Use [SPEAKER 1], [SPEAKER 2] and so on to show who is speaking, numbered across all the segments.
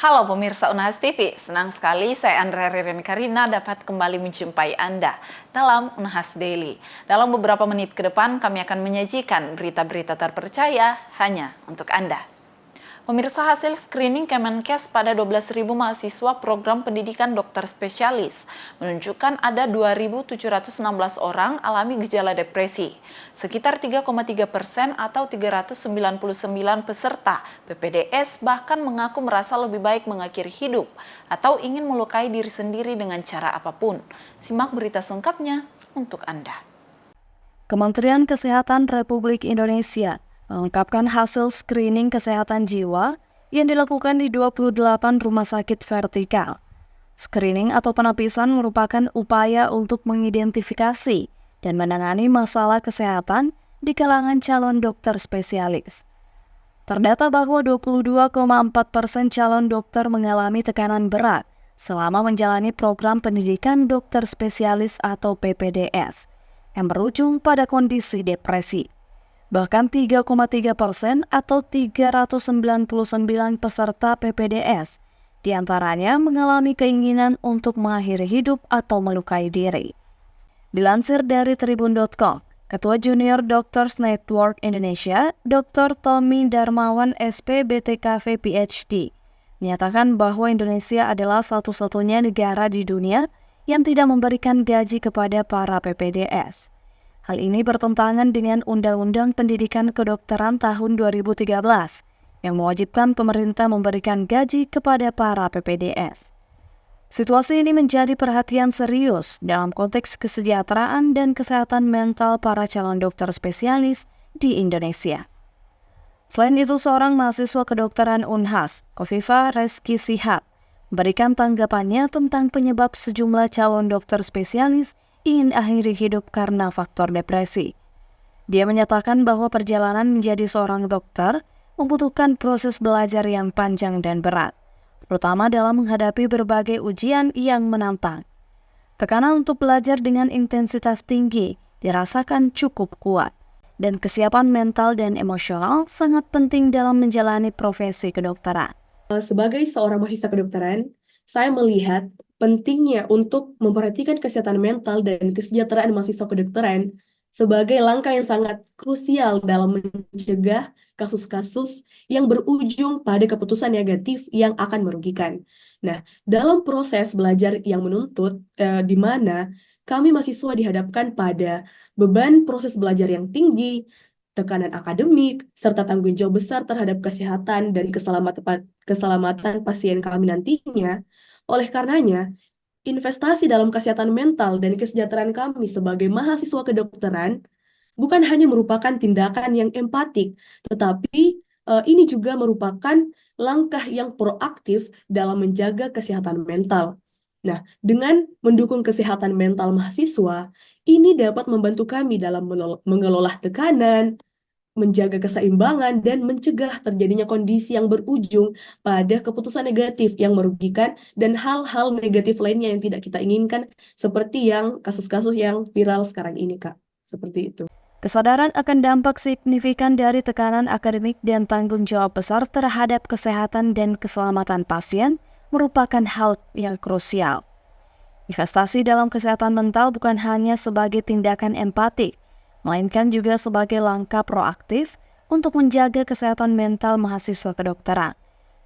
[SPEAKER 1] Halo pemirsa Unhas TV, senang sekali saya Andrea Ririn Karina dapat kembali menjumpai Anda dalam Unhas Daily. Dalam beberapa menit ke depan kami akan menyajikan berita-berita terpercaya hanya untuk Anda. Pemirsa, hasil screening Kemenkes pada 12.000 mahasiswa program pendidikan dokter spesialis menunjukkan ada 2.716 orang alami gejala depresi. Sekitar 3,3% atau 399 peserta PPDS bahkan mengaku merasa lebih baik mengakhiri hidup atau ingin melukai diri sendiri dengan cara apapun. Simak berita selengkapnya untuk Anda.
[SPEAKER 2] Kementerian Kesehatan Republik Indonesia mengungkapkan hasil screening kesehatan jiwa yang dilakukan di 28 rumah sakit vertikal. Screening atau penapisan merupakan upaya untuk mengidentifikasi dan menangani masalah kesehatan di kalangan calon dokter spesialis. Terdata bahwa 22,4% calon dokter mengalami tekanan berat selama menjalani program pendidikan dokter spesialis atau PPDS yang berujung pada kondisi depresi. Bahkan 3,3% atau 399 peserta PPDS diantaranya mengalami keinginan untuk mengakhiri hidup atau melukai diri. Dilansir dari Tribun.com, Ketua Junior Doctors Network Indonesia, Dr. Tommy Darmawan SP BTKV PhD, menyatakan bahwa Indonesia adalah satu-satunya negara di dunia yang tidak memberikan gaji kepada para PPDS. Hal ini bertentangan dengan Undang-Undang Pendidikan Kedokteran tahun 2013 yang mewajibkan pemerintah memberikan gaji kepada para PPDS. Situasi ini menjadi perhatian serius dalam konteks kesejahteraan dan kesehatan mental para calon dokter spesialis di Indonesia. Selain itu, seorang mahasiswa kedokteran Unhas, Kofifa Reski Sihab, memberikan tanggapannya tentang penyebab sejumlah calon dokter spesialis ingin akhiri hidup karena faktor depresi. Dia menyatakan bahwa perjalanan menjadi seorang dokter membutuhkan proses belajar yang panjang dan berat, terutama dalam menghadapi berbagai ujian yang menantang. Tekanan untuk belajar dengan intensitas tinggi dirasakan cukup kuat, dan kesiapan mental dan emosional sangat penting dalam menjalani profesi kedokteran.
[SPEAKER 3] Sebagai seorang mahasiswa kedokteran, saya melihat pentingnya untuk memperhatikan kesehatan mental dan kesejahteraan mahasiswa kedokteran sebagai langkah yang sangat krusial dalam mencegah kasus-kasus yang berujung pada keputusan negatif yang akan merugikan. Nah, dalam proses belajar yang menuntut, di mana kami mahasiswa dihadapkan pada beban proses belajar yang tinggi, tekanan akademik, serta tanggung jawab besar terhadap kesehatan dan keselamatan pasien kami nantinya. Oleh karenanya, investasi dalam kesehatan mental dan kesejahteraan kami sebagai mahasiswa kedokteran bukan hanya merupakan tindakan yang empatik, tetapi ini juga merupakan langkah yang proaktif dalam menjaga kesehatan mental. Nah, dengan mendukung kesehatan mental mahasiswa, ini dapat membantu kami dalam mengelola tekanan, menjaga keseimbangan, dan mencegah terjadinya kondisi yang berujung pada keputusan negatif yang merugikan dan hal-hal negatif lainnya yang tidak kita inginkan, seperti yang kasus-kasus yang viral sekarang ini, Kak. Seperti itu.
[SPEAKER 2] Kesadaran akan dampak signifikan dari tekanan akademik dan tanggung jawab besar terhadap kesehatan dan keselamatan pasien merupakan hal yang krusial. Investasi dalam kesehatan mental bukan hanya sebagai tindakan empati, melainkan juga sebagai langkah proaktif untuk menjaga kesehatan mental mahasiswa kedokteran.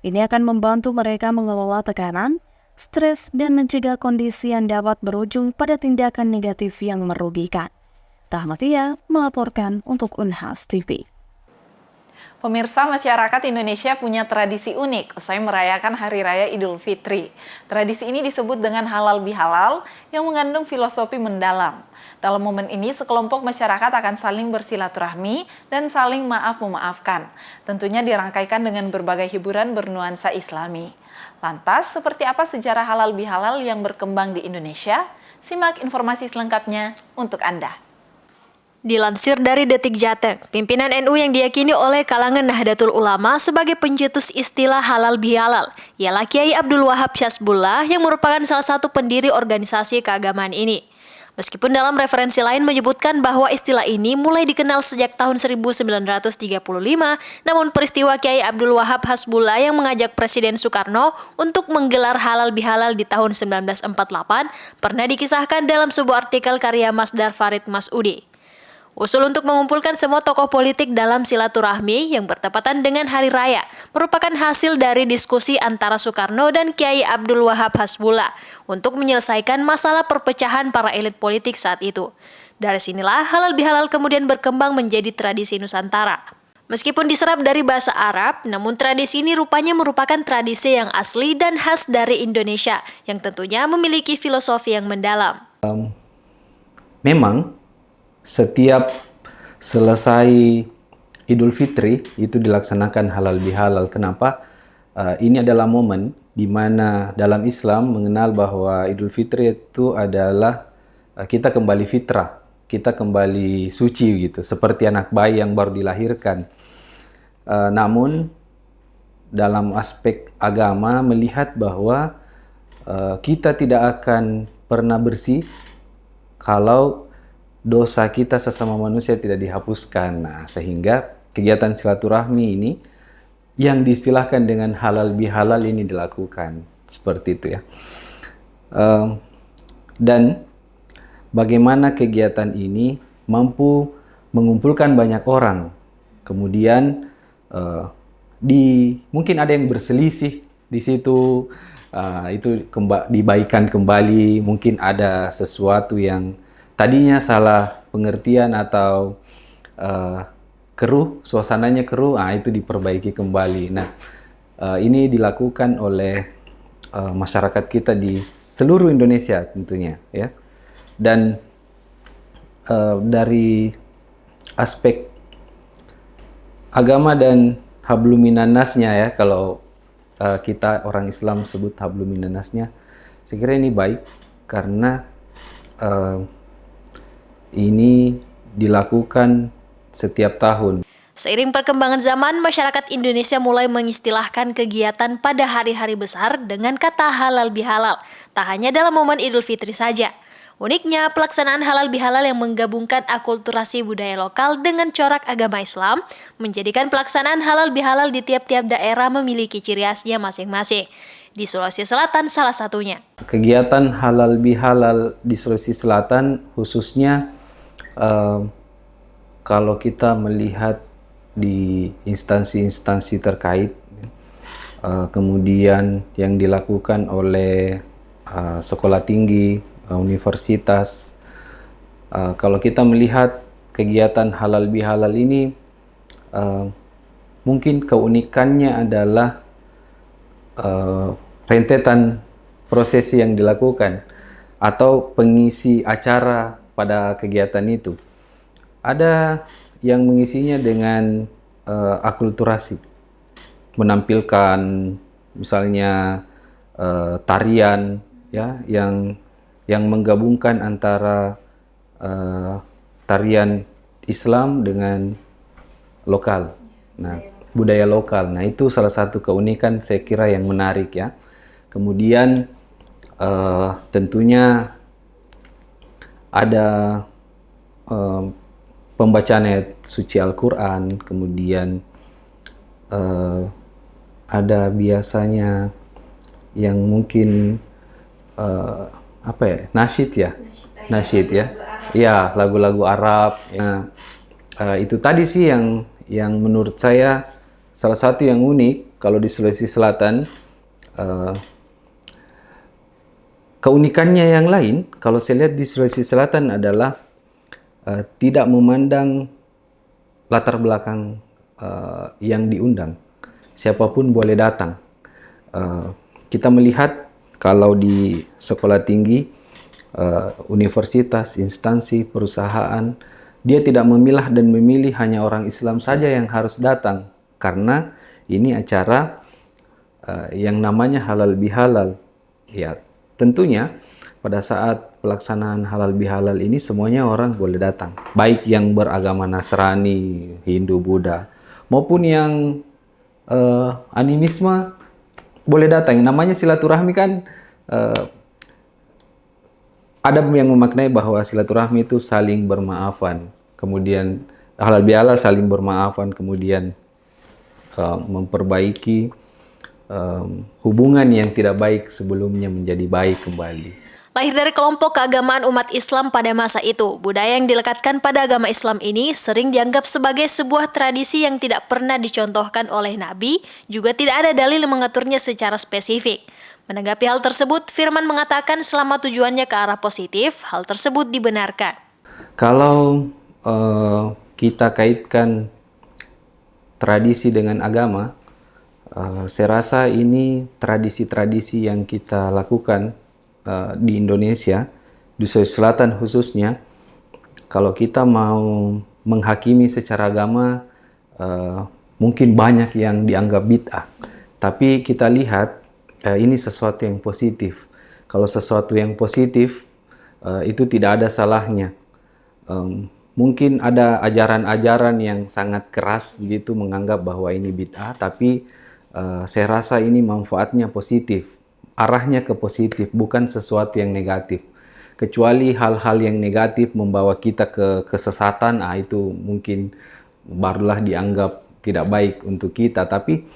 [SPEAKER 2] Ini akan membantu mereka mengelola tekanan, stres, dan mencegah kondisi yang dapat berujung pada tindakan negatif yang merugikan. Rahmatia melaporkan untuk Unhas TV.
[SPEAKER 1] Pemirsa, masyarakat Indonesia punya tradisi unik usai merayakan Hari Raya Idul Fitri. Tradisi ini disebut dengan halal bihalal yang mengandung filosofi mendalam. Dalam momen ini, sekelompok masyarakat akan saling bersilaturahmi dan saling maaf-memaafkan. Tentunya dirangkaikan dengan berbagai hiburan bernuansa Islami. Lantas, seperti apa sejarah halal bihalal yang berkembang di Indonesia? Simak informasi selengkapnya untuk Anda.
[SPEAKER 4] Dilansir dari Detik Jateng, pimpinan NU yang diyakini oleh kalangan Nahdlatul Ulama sebagai pencetus istilah halal bihalal ialah Kiai Abdul Wahab Syazbullah yang merupakan salah satu pendiri organisasi keagamaan ini. Meskipun dalam referensi lain menyebutkan bahwa istilah ini mulai dikenal sejak tahun 1935, namun peristiwa Kiai Abdul Wahab Hasbullah yang mengajak Presiden Soekarno untuk menggelar halal bihalal di tahun 1948 pernah dikisahkan dalam sebuah artikel karya Masdar Farid Masudi. Usul untuk mengumpulkan semua tokoh politik dalam silaturahmi yang bertepatan dengan Hari Raya merupakan hasil dari diskusi antara Soekarno dan Kiai Abdul Wahab Hasbullah untuk menyelesaikan masalah perpecahan para elit politik saat itu. Dari sinilah halal bihalal kemudian berkembang menjadi tradisi Nusantara. Meskipun diserap dari bahasa Arab, namun tradisi ini rupanya merupakan tradisi yang asli dan khas dari Indonesia, yang tentunya memiliki filosofi yang mendalam.
[SPEAKER 5] Memang setiap selesai Idul Fitri itu dilaksanakan halal bihalal. Kenapa? Ini adalah momen di mana dalam Islam mengenal bahwa Idul Fitri itu adalah kita kembali fitrah, kita kembali suci gitu, seperti anak bayi yang baru dilahirkan. Namun dalam aspek agama melihat bahwa kita tidak akan pernah bersih kalau dosa kita sesama manusia tidak dihapuskan. Nah, sehingga kegiatan silaturahmi ini yang diistilahkan dengan halal bihalal ini dilakukan. Seperti itu ya. Dan bagaimana kegiatan ini mampu mengumpulkan banyak orang. Kemudian mungkin ada yang berselisih di situ, itu dibaikan kembali. Mungkin ada sesuatu yang tadinya salah pengertian atau keruh, suasananya keruh, itu diperbaiki kembali. Nah, ini dilakukan oleh masyarakat kita di seluruh Indonesia tentunya, ya. Dan dari aspek agama dan habluminannasnya, ya, kalau kita orang Islam sebut habluminannasnya, saya kira ini baik karena ini dilakukan setiap tahun.
[SPEAKER 4] Seiring perkembangan zaman, masyarakat Indonesia mulai mengistilahkan kegiatan pada hari-hari besar dengan kata halal bihalal, tak hanya dalam momen Idul Fitri saja. Uniknya, pelaksanaan halal bihalal yang menggabungkan akulturasi budaya lokal dengan corak agama Islam menjadikan pelaksanaan halal bihalal di tiap-tiap daerah memiliki ciri khasnya masing-masing. Di Sulawesi Selatan salah satunya.
[SPEAKER 5] Kegiatan halal bihalal di Sulawesi Selatan khususnya kalau kita melihat di instansi-instansi terkait, kemudian yang dilakukan oleh sekolah tinggi, universitas, kalau kita melihat kegiatan halal bihalal ini, mungkin keunikannya adalah rentetan prosesi yang dilakukan atau pengisi acara pada kegiatan itu. Ada yang mengisinya dengan akulturasi, menampilkan misalnya tarian, ya, yang menggabungkan antara tarian Islam dengan lokal. Nah, budaya lokal. Nah, itu salah satu keunikan saya kira yang menarik, ya. Kemudian tentunya ada pembacaan ayat suci Al-Quran, kemudian ada biasanya yang mungkin nasyid ya, nasyid ya, ya, lagu-lagu Arab. Nah, itu tadi sih yang menurut saya salah satu yang unik kalau di Sulawesi Selatan. Keunikannya yang lain, kalau saya lihat di Sulawesi Selatan adalah tidak memandang latar belakang yang diundang. Siapapun boleh datang. Kita melihat kalau di sekolah tinggi, universitas, instansi, perusahaan, dia tidak memilah dan memilih hanya orang Islam saja yang harus datang. Karena ini acara yang namanya halal bihalal. Ya, tentunya pada saat pelaksanaan halal bihalal ini semuanya orang boleh datang. Baik yang beragama Nasrani, Hindu, Buddha, maupun yang animisme boleh datang. Namanya silaturahmi kan ada yang memaknai bahwa silaturahmi itu saling bermaafan, kemudian halal bihalal saling bermaafan, kemudian memperbaiki hubungan yang tidak baik sebelumnya menjadi baik kembali.
[SPEAKER 4] Lahir dari kelompok keagamaan umat Islam pada masa itu, budaya yang dilekatkan pada agama Islam ini sering dianggap sebagai sebuah tradisi yang tidak pernah dicontohkan oleh Nabi, juga tidak ada dalil yang mengaturnya secara spesifik. Menanggapi hal tersebut, Firman mengatakan selama tujuannya ke arah positif, hal tersebut dibenarkan.
[SPEAKER 5] Kalau kita kaitkan tradisi dengan agama, saya rasa ini tradisi-tradisi yang kita lakukan di Indonesia, di Sulawesi Selatan khususnya. Kalau kita mau menghakimi secara agama, mungkin banyak yang dianggap bid'ah. Tapi kita lihat ini sesuatu yang positif. Kalau sesuatu yang positif, itu tidak ada salahnya. Mungkin ada ajaran-ajaran yang sangat keras begitu menganggap bahwa ini bid'ah, tapi saya rasa ini manfaatnya positif, arahnya ke positif, bukan sesuatu yang negatif. Kecuali hal-hal yang negatif membawa kita ke kesesatan, itu mungkin barulah dianggap tidak baik untuk kita. Tapi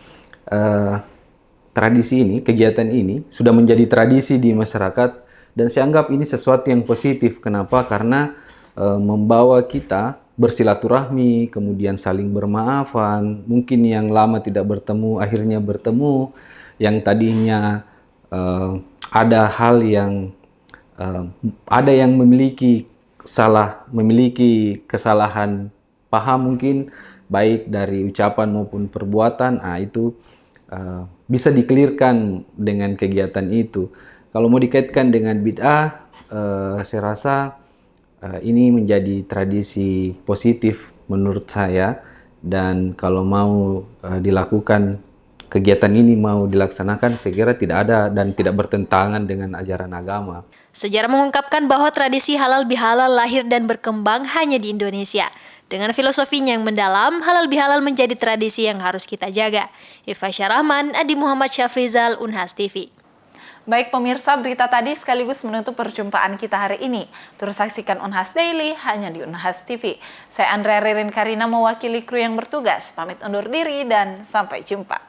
[SPEAKER 5] tradisi ini, kegiatan ini sudah menjadi tradisi di masyarakat, dan saya anggap ini sesuatu yang positif. Kenapa? Karena membawa kita bersilaturahmi, kemudian saling bermaafan. Mungkin yang lama tidak bertemu akhirnya bertemu, yang tadinya ada hal yang ada yang memiliki kesalahan paham mungkin baik dari ucapan maupun perbuatan, itu bisa dikelirkan dengan kegiatan itu. Kalau mau dikaitkan dengan bid'ah, saya rasa ini menjadi tradisi positif menurut saya, dan kalau mau dilakukan kegiatan ini mau dilaksanakan, saya kira tidak ada dan tidak bertentangan dengan ajaran agama.
[SPEAKER 4] Sejarah mengungkapkan bahwa tradisi halal bihalal lahir dan berkembang hanya di Indonesia. Dengan filosofinya yang mendalam, halal bihalal menjadi tradisi yang harus kita jaga. Iva Syarahman, Adi Muhammad Syafrizal, Unhas TV.
[SPEAKER 1] Baik pemirsa, berita tadi sekaligus menutup perjumpaan kita hari ini. Terus saksikan Unhas Daily hanya di Unhas TV. Saya Andrea Ririn Karina mewakili kru yang bertugas. Pamit undur diri dan sampai jumpa.